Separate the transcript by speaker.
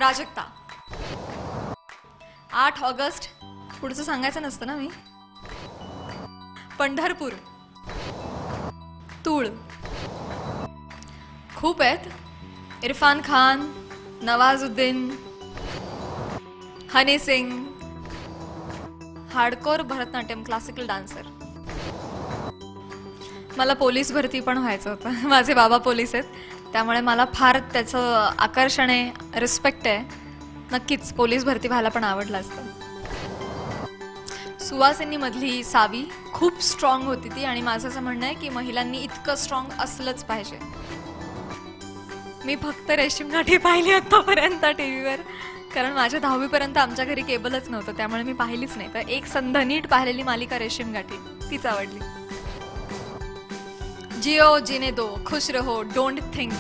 Speaker 1: Prajakta. 8 August पुढचं सांगायचं नसतं ना मी. पंढरपूर. तूळ. खूप आहेत. Irfan Khan, Nawazuddin, Honey Singh, hardcore Bharatanatyam classical dancer. मला पोलीस भरती पण व्हायचं होतं. माझे बाबा पोलीस आहेत, त्यामुळे मला फार त्याचं आकर्षण आहे, रिस्पेक्ट आहे. नक्कीच पोलीस भरती व्हायला पण आवडलं असतं. सुवासिनीमधली सावी खूप स्ट्रॉंग होती ती, आणि माझं असं म्हणणं आहे की महिलांनी इतकं स्ट्रॉंग असलंच पाहिजे. मी फक्त रेशीम गाठी पाहिली आतापर्यंत टीव्हीवर, कारण माझ्या 10वी पर्यंत आमच्या घरी केबलच नव्हतं, त्यामुळे मी पाहिलीच नाही. तर एक संध नीट पाहिलेली मालिका रेशीम गाठी, तीच आवडली. जिओ जीने दो, खुश रहो, डोंट थिंक.